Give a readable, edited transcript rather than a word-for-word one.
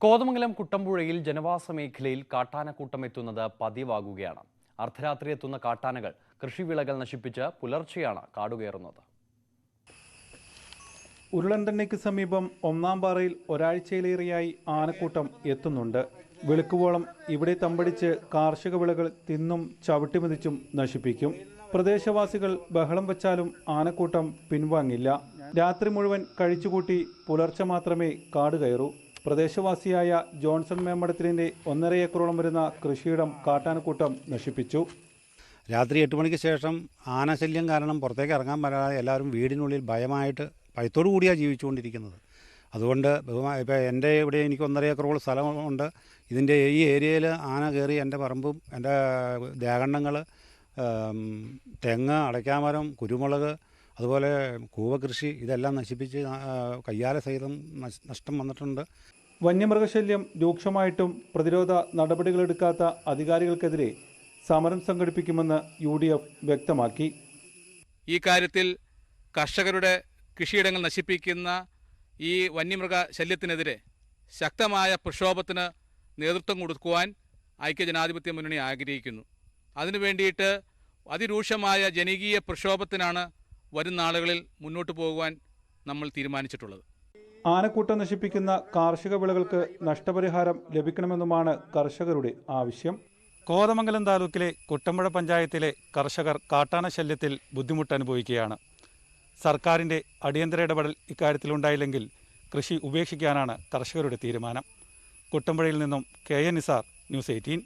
കോതമംഗലം കുട്ടമ്പുഴയിൽ ജനവാസ മേഖലയിൽ കാട്ടാനക്കൂട്ടം എത്തുന്നത് പതിവാകുകയാണ്. അർദ്ധരാത്രി എത്തുന്ന കാട്ടാനകൾ കൃഷിവിളകൾ നശിപ്പിച്ച് പുലർച്ചെയാണ് കാടുകയറുന്നത്. ഉരുളൻതണ്ണയ്ക്ക് സമീപം ഒന്നാം പാറയിൽ ഒരാഴ്ചയിലേറെയായി ആനക്കൂട്ടം എത്തുന്നുണ്ട്. വെളുക്കുവോളം ഇവിടെ തമ്പടിച്ച് കാർഷിക വിളകൾ തിന്നും ചവിട്ടിമതിച്ചും നശിപ്പിക്കും. പ്രദേശവാസികൾ ബഹളം വച്ചാലും ആനക്കൂട്ടം പിൻവാങ്ങില്ല. രാത്രി മുഴുവൻ കഴിച്ചുകൂട്ടി പുലർച്ചെ മാത്രമേ കാട് കയറൂ. പ്രദേശവാസിയായ ജോൺസൺ മേമ്പടത്തിലിൻ്റെ 1.5 ഏക്കറോളം വരുന്ന കൃഷിയിടം കാട്ടാനക്കൂട്ടം നശിപ്പിച്ചു. രാത്രി 8 മണിക്ക് ശേഷം ആനശല്യം കാരണം പുറത്തേക്ക് ഇറങ്ങാൻ പറ്റാതെ എല്ലാവരും വീടിനുള്ളിൽ ഭയത്തോടു കൂടിയാണ് ജീവിച്ചുകൊണ്ടിരിക്കുന്നത്. അതുകൊണ്ട് ഇപ്പോൾ എൻ്റെ ഇവിടെ എനിക്ക് 1.5 ഏക്കറോളം സ്ഥലമുണ്ട്. ഇതിൻ്റെ ഈ ഏരിയയിൽ ആന കയറി എൻ്റെ പറമ്പും എൻ്റെ ദേഹണ്ണങ്ങൾ, തെങ്ങ്, അടയ്ക്കാമരം, കുരുമുളക്, അതുപോലെ കൂവകൃഷി ഇതെല്ലാം നശിപ്പിച്ച് കയ്യാല സഹിതം നഷ്ടം വന്നിട്ടുണ്ട്. വന്യമൃഗശല്യം രൂക്ഷമായിട്ടും പ്രതിരോധ നടപടികളെടുക്കാത്ത അധികാരികൾക്കെതിരെ സമരം സംഘടിപ്പിക്കുമെന്ന് UDF വ്യക്തമാക്കി. ഈ കാര്യത്തിൽ കർഷകരുടെ കൃഷിയിടങ്ങൾ നശിപ്പിക്കുന്ന ഈ വന്യമൃഗ ശല്യത്തിനെതിരെ ശക്തമായ പ്രക്ഷോഭത്തിന് നേതൃത്വം കൊടുക്കുവാൻ ഐക്യജനാധിപത്യ മുന്നണി ആഗ്രഹിക്കുന്നു. അതിനു വേണ്ടിയിട്ട് അതിരൂക്ഷമായ ജനകീയ പ്രക്ഷോഭത്തിനാണ് വരും നാളുകളിൽ മുന്നോട്ട് പോകുവാൻ നമ്മൾ തീരുമാനിച്ചിട്ടുള്ളത്. ആനക്കൂട്ടം നശിപ്പിക്കുന്ന കാർഷിക വിളകൾക്ക് നഷ്ടപരിഹാരം ലഭിക്കണമെന്നുമാണ് കർഷകരുടെ ആവശ്യം. കോതമംഗലം താലൂക്കിലെ കുട്ടമ്പുഴ പഞ്ചായത്തിലെ കർഷകർ കാട്ടാന ശല്യത്തിൽ ബുദ്ധിമുട്ടനുഭവിക്കുകയാണ്. സർക്കാരിൻ്റെ അടിയന്തര ഇടപെടൽ ഇക്കാര്യത്തിലുണ്ടായില്ലെങ്കിൽ കൃഷി ഉപേക്ഷിക്കാനാണ് കർഷകരുടെ തീരുമാനം. കുട്ടമ്പുഴയിൽ നിന്നും KN നിസാർ, News 18.